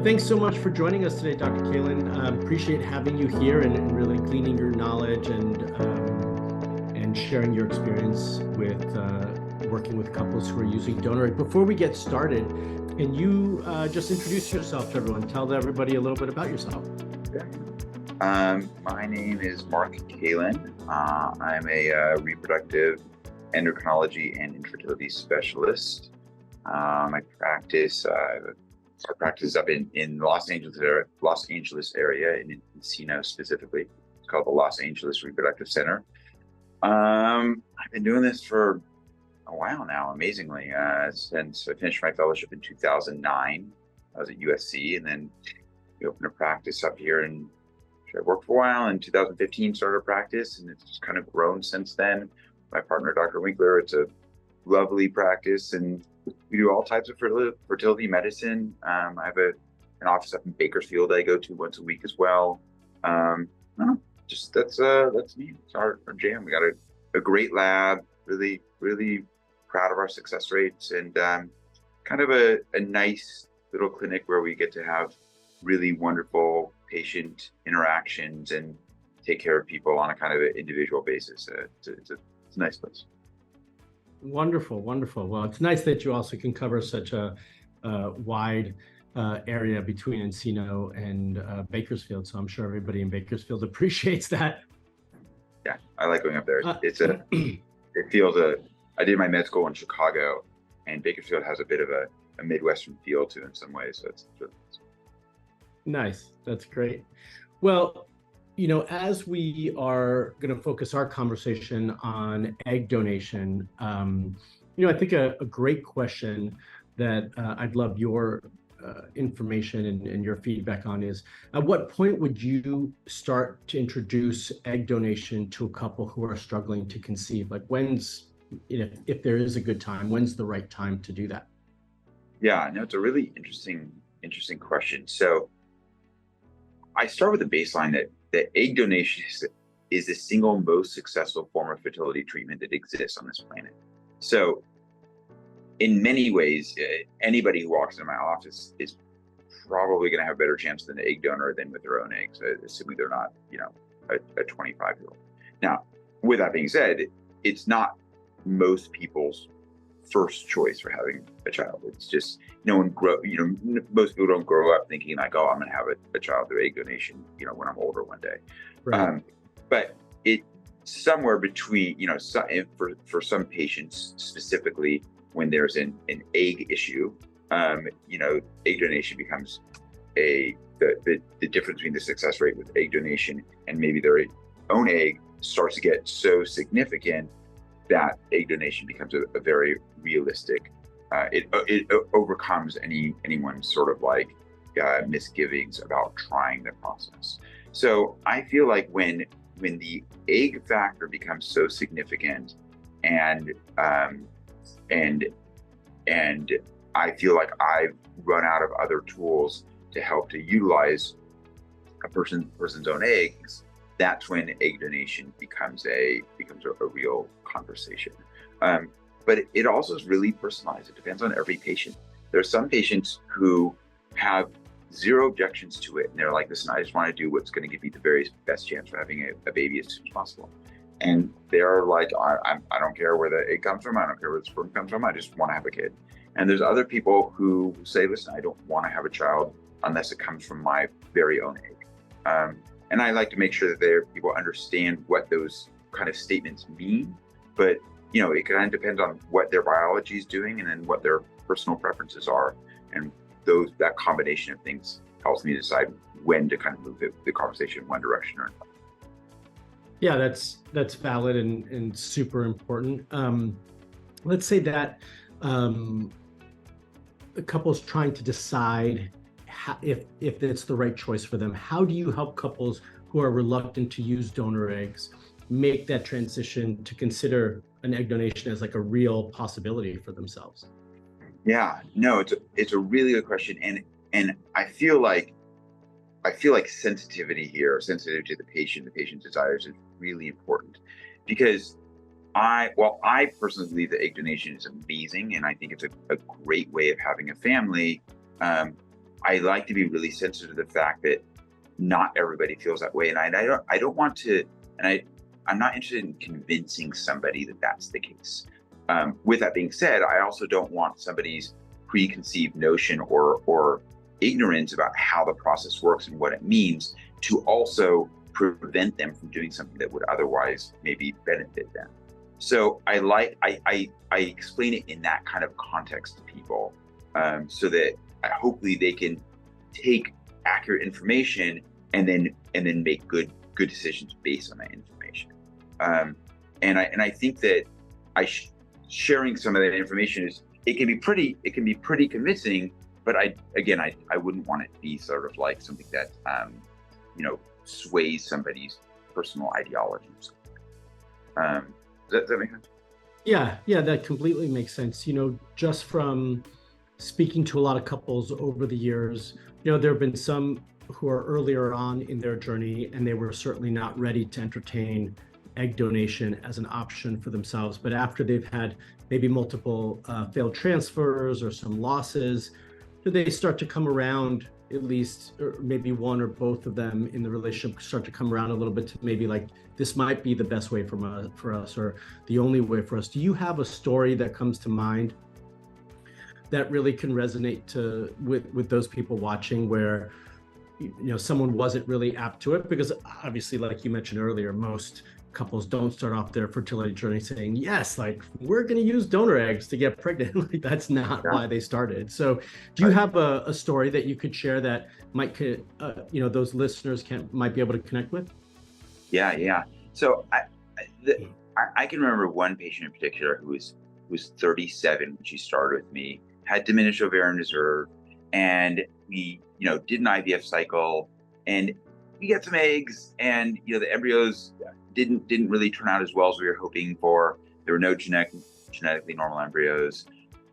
Thanks so much for joining us today, Dr. Kalan. Appreciate having you here and really gleaning your knowledge and sharing your experience with working with couples who are using donor egg. Before we get started, can you just introduce yourself to everyone? Tell everybody a little bit about yourself. My name is Mark Kalan. I'm a reproductive endocrinology and infertility specialist. I practice up in Los Angeles area, in Encino specifically. It's called the Los Angeles Reproductive Center. I've been doing this for a while now, amazingly, since I finished my fellowship in 2009. I was at USC, and then we opened a practice up here, and I worked for a while. In 2015, started a practice, and it's kind of grown since then. My partner, Dr. Winkler, it's a lovely practice, and we do all types of fertility medicine. I have an office up in Bakersfield I go to once a week as well. That's me. It's our jam. We got a great lab. Really, really proud of our success rates, and kind of a nice little clinic where we get to have really wonderful patient interactions and take care of people on a kind of an individual basis. It's a nice place. Wonderful, wonderful. Well, it's nice that you also can cover such a wide area between Encino and Bakersfield. So I'm sure everybody in Bakersfield appreciates that. Yeah, I like going up there. It feels I did my med school in Chicago, and Bakersfield has a bit of a Midwestern feel to it in some ways. So it's nice. That's great. Well, as we are going to focus our conversation on egg donation, I think a great question that I'd love your information and your feedback on is, at what point would you start to introduce egg donation to a couple who are struggling to conceive? Like if there is a good time, when's the right time to do that? Yeah, no, it's a really interesting question. So I start with the baseline that egg donation is the single most successful form of fertility treatment that exists on this planet. So in many ways, anybody who walks into my office is probably going to have a better chance than an egg donor than with their own eggs, assuming they're not, a 25-year-old. Now, with that being said, it's not most people's first choice for having a child. It's just most people don't grow up thinking like, oh, I'm going to have a child through egg donation, when I'm older one day. Right. But it's somewhere between, for some patients specifically, when there's an egg issue, egg donation becomes the difference between the success rate with egg donation and maybe their own egg starts to get so significant that egg donation becomes a very realistic. It overcomes anyone's sort of like misgivings about trying the process. So I feel like when the egg factor becomes so significant, and I feel like I've run out of other tools to help to utilize a person's own eggs, that's when egg donation becomes a real conversation. But it also is really personalized. It depends on every patient. There are some patients who have zero objections to it, and they're like, listen, I just want to do what's going to give me the very best chance for having a baby as soon as possible. And they're like, I don't care where the egg comes from. I don't care where the sperm comes from. I just want to have a kid. And there's other people who say, listen, I don't want to have a child unless it comes from my very own egg. And I like to make sure that people understand what those kind of statements mean. But, it kind of depends on what their biology is doing and then what their personal preferences are. And that combination of things helps me decide when to kind of move the conversation in one direction or another. Yeah, that's valid and super important. Let's say that a couple's trying to decide if it's the right choice for them. How do you help couples who are reluctant to use donor eggs make that transition to consider an egg donation as like a real possibility for themselves? Yeah, no, it's a really good question, and I feel like sensitivity to the patient's desires is really important, because I personally believe that egg donation is amazing, and I think it's a great way of having a family. I like to be really sensitive to the fact that not everybody feels that way, and I don't want to, and I'm not interested in convincing somebody that that's the case. With that being said, I also don't want somebody's preconceived notion or ignorance about how the process works and what it means to also prevent them from doing something that would otherwise maybe benefit them. So I explain it in that kind of context to people, so that hopefully they can take accurate information and then make good decisions based on that information. And I think that sharing some of that information it can be pretty convincing, but I wouldn't want it to be sort of like something that sways somebody's personal ideology or something. Does that make sense? Yeah, that completely makes sense. Just from speaking to a lot of couples over the years, there have been some who are earlier on in their journey, and they were certainly not ready to entertain egg donation as an option for themselves. But after they've had maybe multiple failed transfers or some losses, they start to come around, at least, or maybe one or both of them in the relationship start to come around a little bit to maybe like, this might be the best way for us or the only way for us. Do you have a story that comes to mind that really can resonate with those people watching, where someone wasn't really apt to it? Because obviously, like you mentioned earlier, most couples don't start off their fertility journey saying, yes, like, we're going to use donor eggs to get pregnant. Like, that's not why they started. So do you have a story that you could share that might those listeners might be able to connect with? Yeah. So I can remember one patient in particular who was 37 when she started with me, had diminished ovarian reserve, and we did an IVF cycle, and we got some eggs, and the embryos didn't really turn out as well as we were hoping for. There were no genetically normal embryos.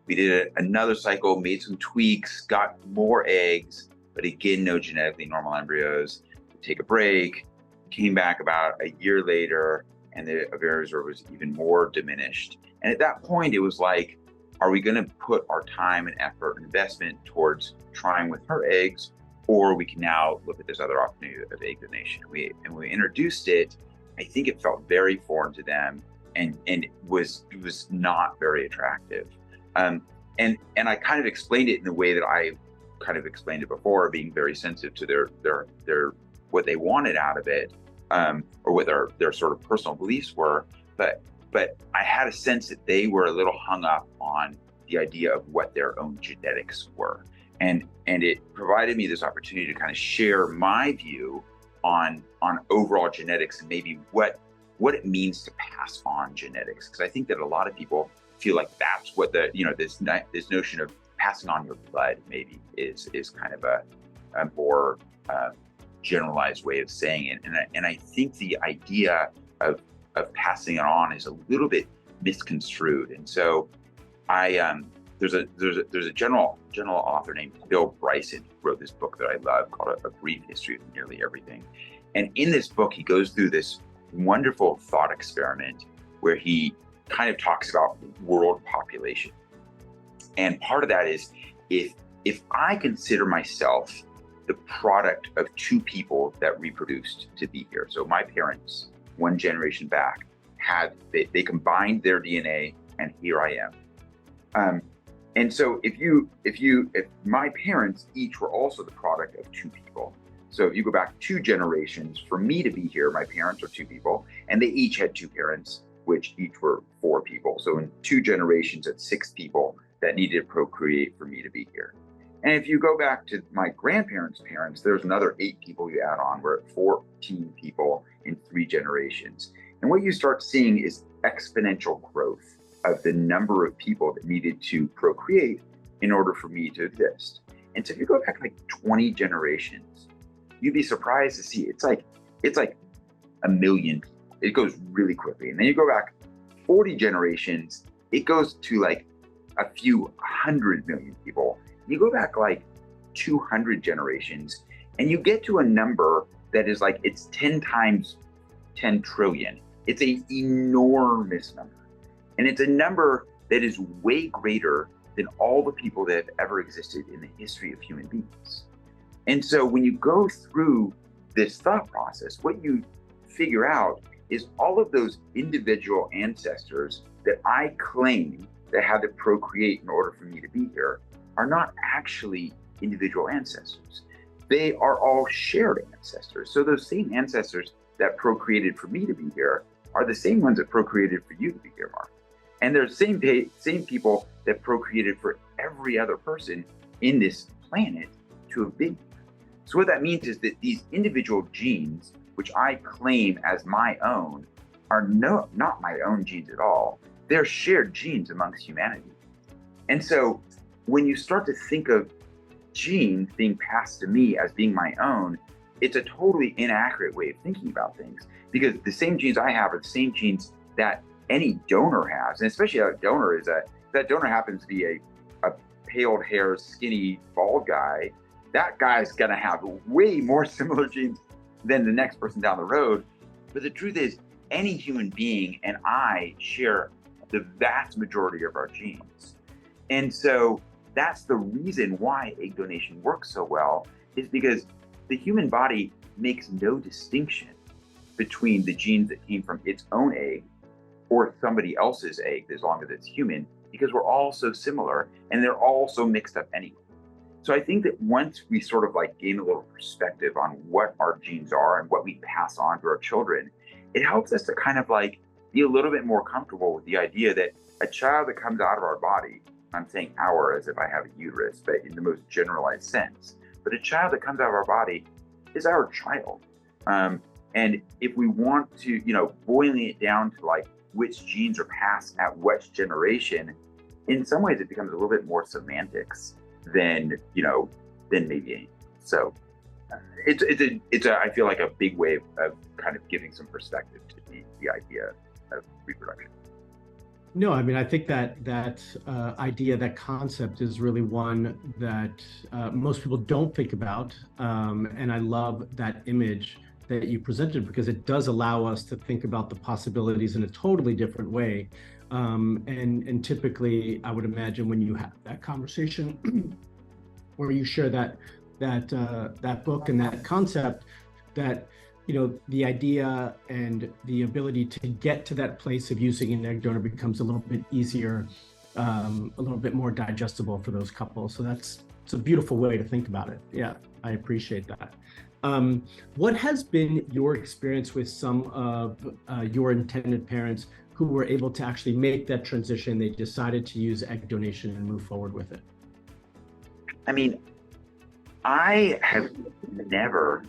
We did another cycle, made some tweaks, got more eggs, but again, no genetically normal embryos. We take a break, came back about a year later, and the ovarian reserve was even more diminished. And at that point, it was like, are we going to put our time and effort and investment towards trying with her eggs, or we can now look at this other opportunity of egg donation? When we introduced it, I think it felt very foreign to them, and it was not very attractive. And I kind of explained it in the way that I kind of explained it before, being very sensitive to their what they wanted out of it, or what their sort of personal beliefs were. But I had a sense that they were a little hung up on the idea of what their own genetics were. And it provided me this opportunity to kind of share my view on overall genetics and maybe what it means to pass on genetics. Because I think that a lot of people feel like that's what this notion of passing on your blood maybe is kind of a more generalized way of saying it. And I think the idea of passing it on is a little bit misconstrued. And so there's a general author named Bill Bryson who wrote this book that I love called A Brief History of Nearly Everything. And in this book, he goes through this wonderful thought experiment where he kind of talks about world population. And part of that is, if I consider myself the product of two people that reproduced to be here. So my parents, one generation back, they combined their DNA, and here I am. And so if my parents each were also the product of two people. So if you go back 2 generations, for me to be here, my parents are 2 people, and they each had 2 parents, which each were 4 people. So in 2 generations, that's 6 people that needed to procreate for me to be here. And if you go back to my grandparents' parents, there's another 8 people you add on. We're at 14 people in 3 generations. And what you start seeing is exponential growth of the number of people that needed to procreate in order for me to exist. And so if you go back like 20 generations, you'd be surprised to see it's like 1 million people. It goes really quickly. And then you go back 40 generations, it goes to like a few 100 million people. You go back like 200 generations, and you get to a number that is like, it's 10 times 10 trillion. It's an enormous number. And it's a number that is way greater than all the people that have ever existed in the history of human beings. And so when you go through this thought process, what you figure out is all of those individual ancestors that I claim that had to procreate in order for me to be here are not actually individual ancestors. They are all shared ancestors. So those same ancestors that procreated for me to be here are the same ones that procreated for you to be here, Mark. And they're the same people that procreated for every other person in this planet to have been here. So what that means is that these individual genes, which I claim as my own, are not my own genes at all. They're shared genes amongst humanity. And so when you start to think of genes being passed to me as being my own, it's a totally inaccurate way of thinking about things, because the same genes I have are the same genes that any donor has. And especially that donor happens to be a paled hair, skinny, bald guy, that guy's gonna have way more similar genes than the next person down the road. But the truth is, any human being and I share the vast majority of our genes. And so that's the reason why egg donation works so well, is because the human body makes no distinction between the genes that came from its own egg or somebody else's egg, as long as it's human, because we're all so similar and they're all so mixed up anyway. So I think that once we sort of like gain a little perspective on what our genes are and what we pass on to our children, it helps us to kind of like be a little bit more comfortable with the idea that a child that comes out of our body, I'm saying our as if I have a uterus, but in the most generalized sense, but a child that comes out of our body is our child. And if we want to, boiling it down to like which genes are passed at which generation, in some ways it becomes a little bit more semantics than maybe anything. So it's I feel like a big way of kind of giving some perspective to the idea of reproduction. No, I mean, I think that idea, that concept is really one that most people don't think about. And I love that image that you presented, because it does allow us to think about the possibilities in a totally different way. And typically, I would imagine when you have that conversation where you share that book and that concept, that the idea and the ability to get to that place of using an egg donor becomes a little bit easier, a little bit more digestible for those couples. So it's a beautiful way to think about it. Yeah, I appreciate that. What has been your experience with some of your intended parents who were able to actually make that transition? They decided to use egg donation and move forward with it. I mean, I have never,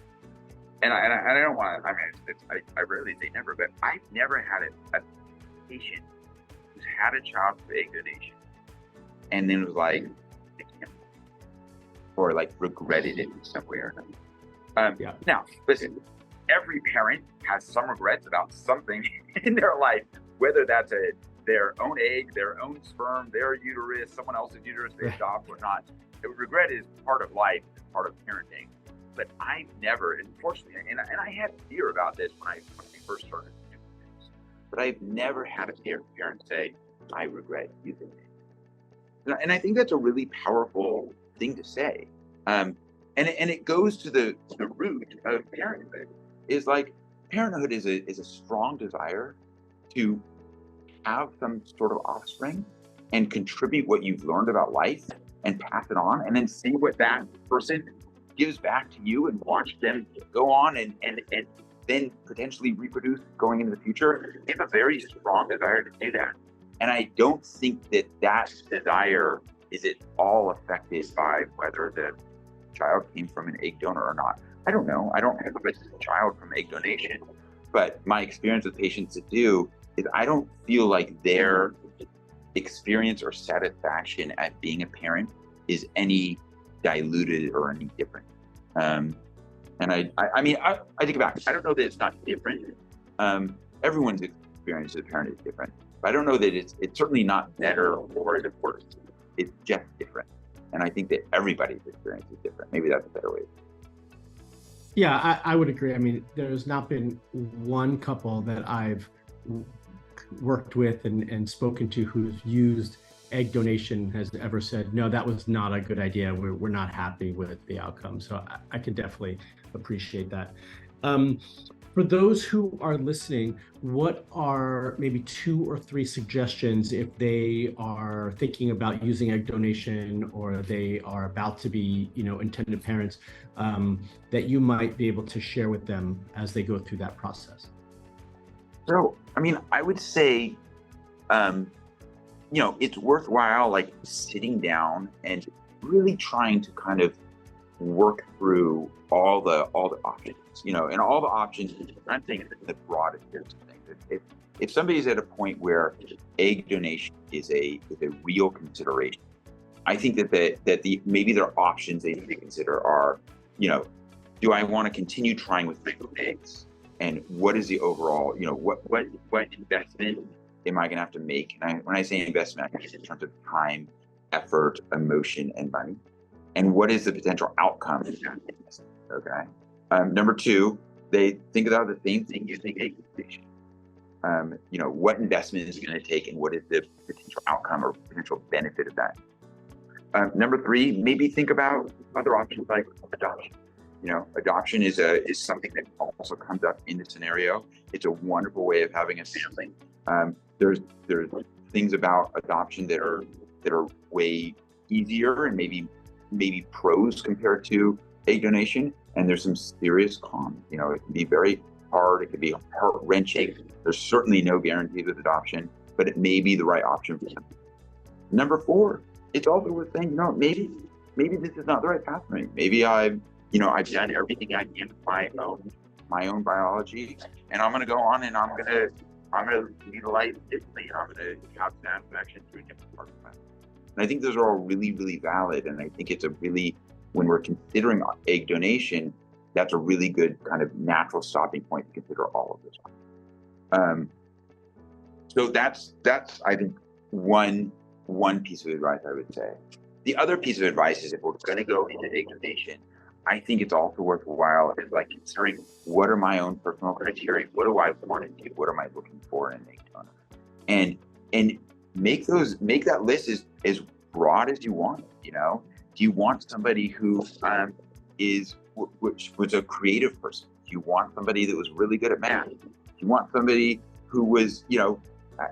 and I don't want to, I rarely say never, but I've never had a patient who's had a child with egg donation and then was like, I can't, or like regretted it in some way or another. Now, listen, every parent has some regrets about something in their life, whether that's their own egg, their own sperm, their uterus, someone else's uterus they adopt or not. Regret is part of life, part of parenting. But I've never, unfortunately, and I had fear about this when I first started doing this, but I've never had a parent say, I regret using it. And I think that's a really powerful thing to say. And it goes to the root of parenthood. Is like, parenthood is a strong desire to have some sort of offspring and contribute what you've learned about life and pass it on, and then see what that person gives back to you and watch them go on and then potentially reproduce going into the future. They have a very strong desire to do that. And I don't think that desire is at all affected by whether the child came from an egg donor or not. I don't know. I don't have a child from egg donation, but my experience with patients that do is I don't feel like their experience or satisfaction at being a parent is any diluted or any different. And I take it back. I don't know that it's not different. Everyone's experience as a parent is different, but I don't know that it's certainly not better or worse. It's just different. And I think that everybody's experience is different. Maybe that's a better way. Yeah, I would agree. I mean, there's not been one couple that I've worked with and spoken to who's used egg donation has ever said, no, that was not a good idea. We're not happy with the outcome. So I can definitely appreciate that. For those who are listening, what are maybe 2 or 3 suggestions if they are thinking about using egg donation, or they are about to be, intended parents, that you might be able to share with them as they go through that process? So, I mean, I would say, it's worthwhile like sitting down and really trying to kind of work through all the options, and all the options. I'm saying the broadest sense of things. If somebody's at a point where egg donation is a real consideration, I think that maybe their options they need to consider are, do I want to continue trying with single eggs, and what is the overall, what investment am I going to have to make? And when I say investment, I mean in terms of time, effort, emotion, and money. And what is the potential outcome of that investment? Okay. Number 2, they think about the same thing using egg donation. What investment is it going to take, and what is the potential outcome or potential benefit of that? Number 3, maybe think about other options like adoption. Adoption is something that also comes up in the scenario. It's a wonderful way of having a family. There's things about adoption that are way easier and maybe pros compared to egg donation, and there's some serious cons. It can be very hard. It can be heart-wrenching. There's certainly no guarantees with adoption, but it may be the right option for them. Number 4, it's also worth saying, maybe this is not the right path for me. Maybe I've done everything I can with my own biology, and I'm going to go on and I'm going to lead a life differently. I'm going to have satisfaction through a different part of my life. And I think those are all really, really valid. And I think it's when we're considering egg donation, that's a really good kind of natural stopping point to consider all of this. So that's I think one piece of advice I would say. The other piece of advice is, if we're going to go into egg donation, I think it's also worthwhile considering, what are my own personal criteria? What do I want to do? What am I looking for in an egg donor? And make that list as broad as you want it. Do you want somebody who was a creative person? Do you want somebody that was really good at math? Do you want somebody who was,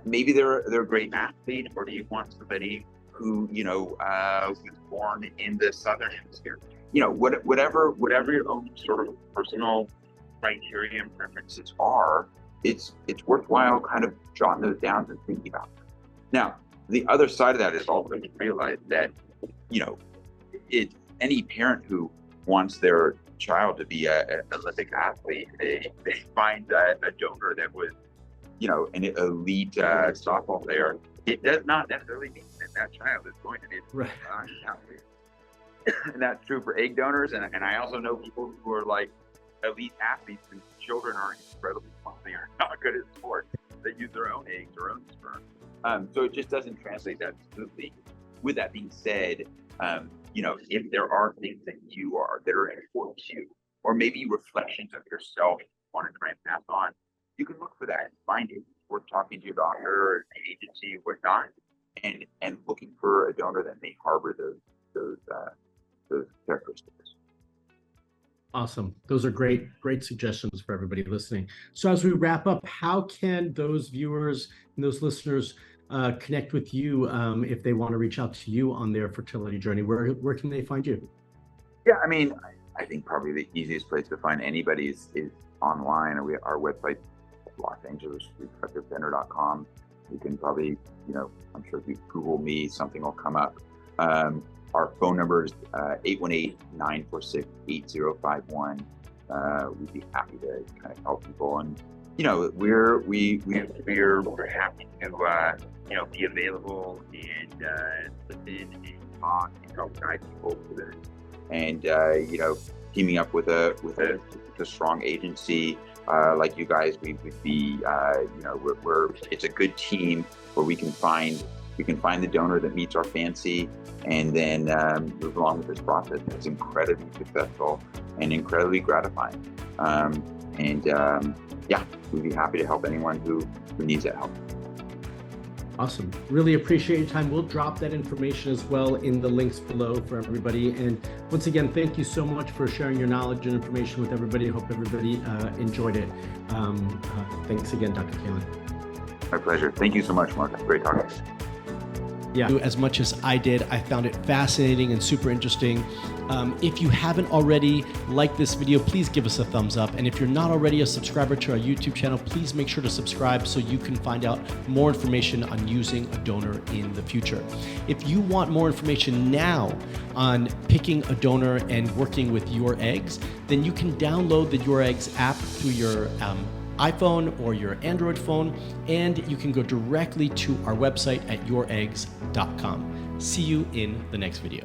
maybe they're a great athlete, or do you want somebody who was born in the southern hemisphere? Whatever your own sort of personal criteria and preferences are, it's worthwhile kind of jotting those down and thinking about them. Now, the other side of that is also to realize that, any parent who wants their child to be an Olympic athlete, they find a donor that was, an elite softball player. It does not necessarily mean that child is going to be an athlete. And that's true for egg donors. And I also know people who are like elite athletes whose children are incredibly clumsy or not good at sports. They use their own eggs, their own sperm. So it just doesn't translate that smoothly. With that being said, if there are things that are important to you, or maybe reflections of yourself you want to try and pass on, you can look for that and find it. Worth talking to your doctor or an agency or whatnot, and looking for a donor that may harbor those characteristics. Awesome. Those are great suggestions for everybody listening. So as we wrap up, how can those viewers and those listeners connect with you if they want to reach out to you on their fertility journey? Where can they find you? Yeah, I mean, I think probably the easiest place to find anybody is online. Our website, Los Angeles Reproductive Center.com. You can probably, I'm sure if you Google me, something will come up. Our phone number is 818-946-8051. We'd be happy to kind of help people, and we're happy to be available and listen and talk and help guide people through this. And teaming up with a strong agency like you guys, we would be it's a good team where we can find the donor that meets our fancy, and then move along with this process. It's incredibly successful and incredibly gratifying. We'd be happy to help anyone who needs that help. Awesome. Really appreciate your time. We'll drop that information as well in the links below for everybody. And once again, thank you so much for sharing your knowledge and information with everybody. I hope everybody enjoyed it. Thanks again, Dr. Kalan. My pleasure. Thank you so much, Mark. It's great talking to you. Yeah. As much as I did. I found it fascinating and super interesting. If you haven't already liked this video, please give us a thumbs up. And if you're not already a subscriber to our YouTube channel, please make sure to subscribe so you can find out more information on using a donor in the future. If you want more information now on picking a donor and working with YourEggs, then you can download the YourEggs app through your iPhone or your Android phone, and you can go directly to our website at youreggs.com. See you in the next video.